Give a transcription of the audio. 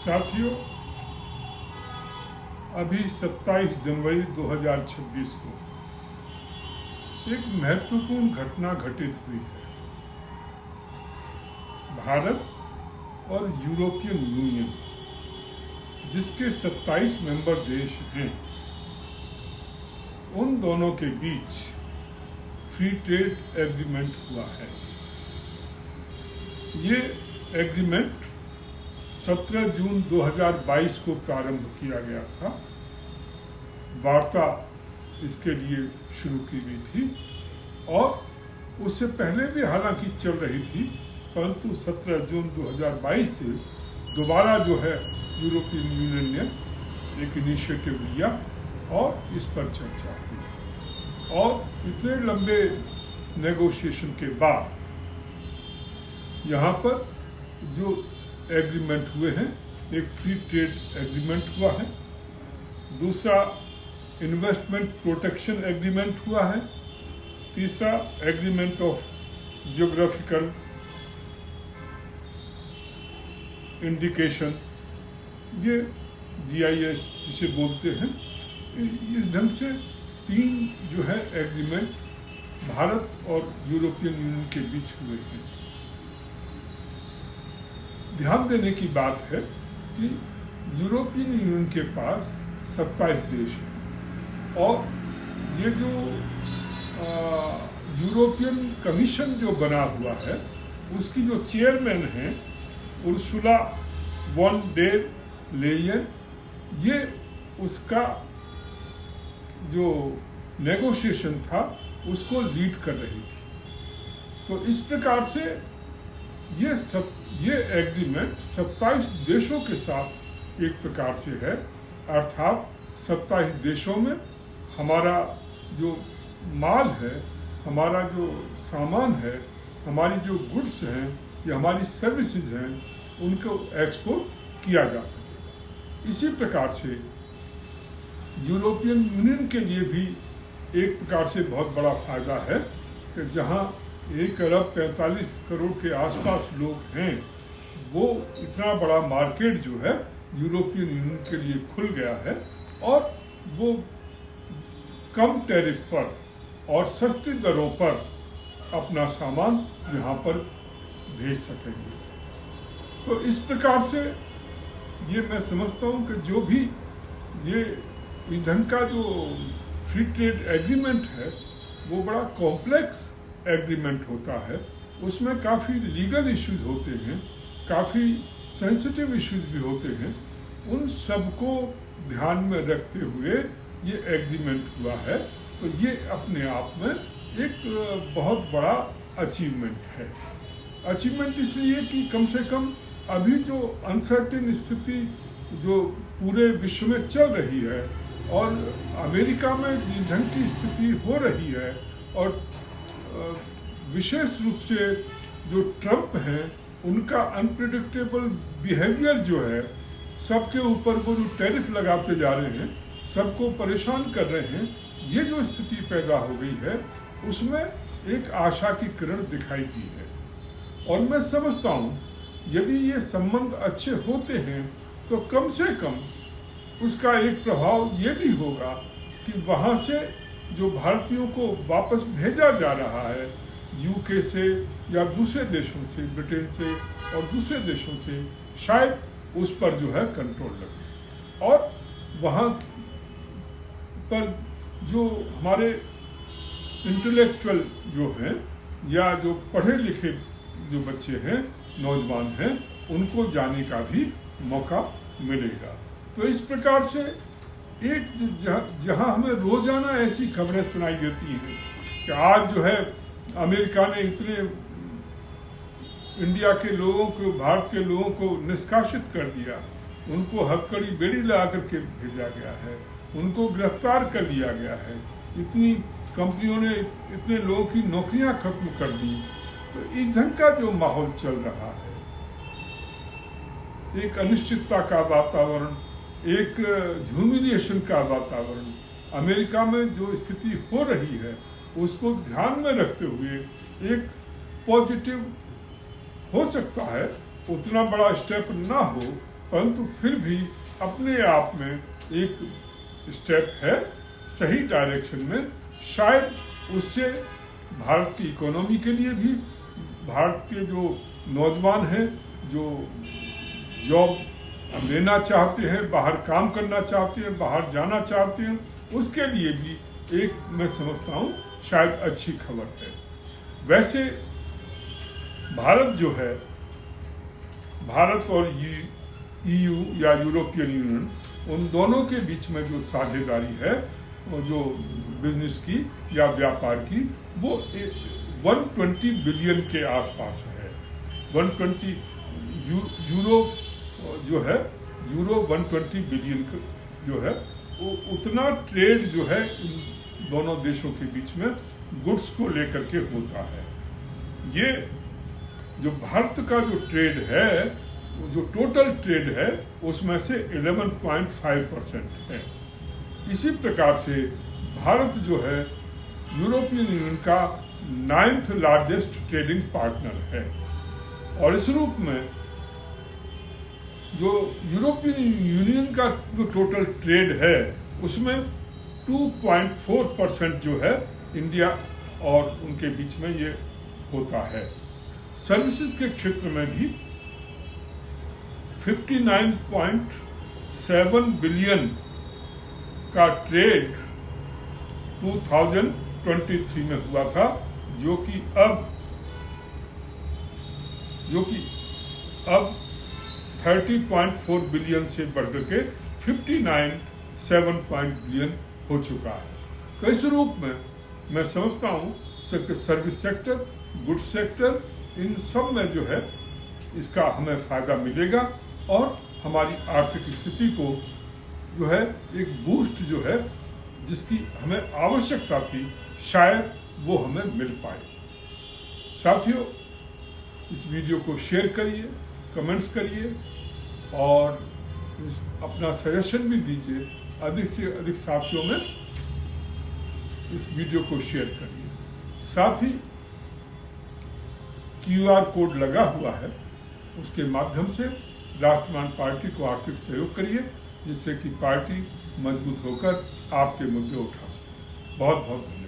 साथियों, अभी 27 जनवरी 2026 को एक महत्वपूर्ण घटना घटित हुई है। भारत और यूरोपियन यूनियन, जिसके 27 मेंबर देश हैं, उन दोनों के बीच फ्री ट्रेड एग्रीमेंट हुआ है। ये एग्रीमेंट 17 जून 2022 को प्रारंभ किया गया था। वार्ता इसके लिए शुरू की गई थी और उससे पहले भी हालांकि चल रही थी, परंतु 17 जून 2022 से दोबारा जो है यूरोपियन यूनियन ने एक इनिशिएटिव लिया और इस पर चर्चा हुई। और इतने लंबे नेगोशिएशन के बाद यहाँ पर जो एग्रीमेंट हुए हैं, एक फ्री ट्रेड एग्रीमेंट हुआ है, दूसरा इन्वेस्टमेंट प्रोटेक्शन एग्रीमेंट हुआ है, तीसरा एग्रीमेंट ऑफ जियोग्राफिकल इंडिकेशन, ये GIS जिसे बोलते हैं, इस ढंग से 3 जो है एग्रीमेंट भारत और यूरोपियन यूनियन के बीच हुए हैं। ध्यान देने की बात है कि यूरोपियन यूनियन के पास 27 देश हैं और ये जो यूरोपियन कमीशन जो बना हुआ है, उसकी जो चेयरमैन हैं उर्सुला वॉन डेर लेयन, ये उसका जो नेगोशिएशन था उसको लीड कर रही थी। तो इस प्रकार से ये एग्रीमेंट 27 देशों के साथ एक प्रकार से है, अर्थात 27 देशों में हमारा जो माल है, हमारा जो सामान है, हमारी जो गुड्स हैं या हमारी सर्विसेज हैं, उनको एक्सपोर्ट किया जा सके। इसी प्रकार से यूरोपियन यूनियन के लिए भी एक प्रकार से बहुत बड़ा फायदा है कि जहां 1 अरब 45 करोड़ के आसपास लोग हैं, वो इतना बड़ा मार्केट जो है यूरोपियन यूनियन के लिए खुल गया है और वो कम टैरिफ पर और सस्ती दरों पर अपना सामान यहाँ पर भेज सकेंगे। तो इस प्रकार से ये मैं समझता हूँ कि जो भी ये ईंधन का जो फ्री ट्रेड एग्रीमेंट है, वो बड़ा कॉम्प्लेक्स एग्रीमेंट होता है। उसमें काफ़ी लीगल इश्यूज होते हैं, काफ़ी सेंसिटिव इश्यूज भी होते हैं। उन सबको ध्यान में रखते हुए ये एग्रीमेंट हुआ है। तो ये अपने आप में एक बहुत बड़ा अचीवमेंट है। अचीवमेंट इसलिए कि कम से कम अभी जो अनसर्टेन स्थिति जो पूरे विश्व में चल रही है और अमेरिका में जिस ढंग की स्थिति हो रही है, और विशेष रूप से जो ट्रम्प हैं, उनका अनप्रिडिक्टेबल बिहेवियर जो है, सबके ऊपर वो जो टैरिफ लगाते जा रहे हैं, सबको परेशान कर रहे हैं, ये जो स्थिति पैदा हो गई है, उसमें एक आशा की किरण दिखाई दी है। और मैं समझता हूँ यदि ये संबंध अच्छे होते हैं तो कम से कम उसका एक प्रभाव ये भी होगा कि वहाँ से जो भारतीयों को वापस भेजा जा रहा है UK से या दूसरे देशों से, ब्रिटेन से और दूसरे देशों से, शायद उस पर जो है कंट्रोल लगे और वहाँ पर जो हमारे इंटेलेक्चुअल जो हैं या जो पढ़े लिखे जो बच्चे हैं, नौजवान हैं, उनको जाने का भी मौका मिलेगा। तो इस प्रकार से एक जहां हमें रोजाना ऐसी खबरें सुनाई देती हैं कि आज जो है अमेरिका ने इतने इंडिया के लोगों को, भारत के लोगों को निष्कासित कर दिया, उनको हथकड़ी बेड़ी लगा करके भेजा गया है, उनको गिरफ्तार कर लिया गया है, इतनी कंपनियों ने इतने लोगों की नौकरियां खत्म कर दी। तो इस ढंग का जो माहौल चल रहा है, एक अनिश्चितता का वातावरण, एक ह्यूमिलिएशन का वातावरण, अमेरिका में जो स्थिति हो रही है उसको ध्यान में रखते हुए एक पॉजिटिव हो सकता है, उतना बड़ा स्टेप ना हो, परंतु फिर भी अपने आप में एक स्टेप है सही डायरेक्शन में। शायद उससे भारत की इकोनॉमी के लिए भी, भारत के जो नौजवान हैं जो जॉब लेना चाहते हैं, बाहर काम करना चाहते हैं, बाहर जाना चाहते हैं, उसके लिए भी एक मैं समझता हूँ शायद अच्छी खबर है। वैसे भारत जो है, भारत और EU या यूरोपियन यूनियन, उन दोनों के बीच में जो साझेदारी है जो बिजनेस की या व्यापार की, वो 120 बिलियन के आसपास है। 120 यूरो जो है, यूरो 120 बिलियन जो है, वो उतना ट्रेड जो है इन दोनों देशों के बीच में गुड्स को लेकर के होता है। ये जो भारत का जो ट्रेड है, जो टोटल ट्रेड है, उसमें से 11.5% है। इसी प्रकार से भारत जो है यूरोपियन यूनियन का 9th लार्जेस्ट ट्रेडिंग पार्टनर है। और इस रूप में जो यूरोपियन यूनियन का जो टोटल ट्रेड है, उसमें 2.4% जो है इंडिया और उनके बीच में ये होता है। सर्विसेज के क्षेत्र में भी 59.7 बिलियन का ट्रेड 2023 में हुआ था, जो कि अब 30.4 बिलियन से बढ़कर के 59.7 बिलियन हो चुका है। तो इस रूप में मैं समझता हूँ सर्विस सेक्टर, गुड्स सेक्टर, इन सब में जो है इसका हमें फायदा मिलेगा और हमारी आर्थिक स्थिति को जो है एक बूस्ट जो है जिसकी हमें आवश्यकता थी, शायद वो हमें मिल पाए। साथियों, इस वीडियो को शेयर करिए, कमेंट्स करिए और अपना सजेशन भी दीजिए। अधिक से अधिक साथियों में इस वीडियो को शेयर करिए। साथ ही QR कोड लगा हुआ है, उसके माध्यम से राष्ट्रवान पार्टी को आर्थिक सहयोग करिए, जिससे कि पार्टी मजबूत होकर आपके मुद्दे उठा सके। बहुत बहुत धन्यवाद।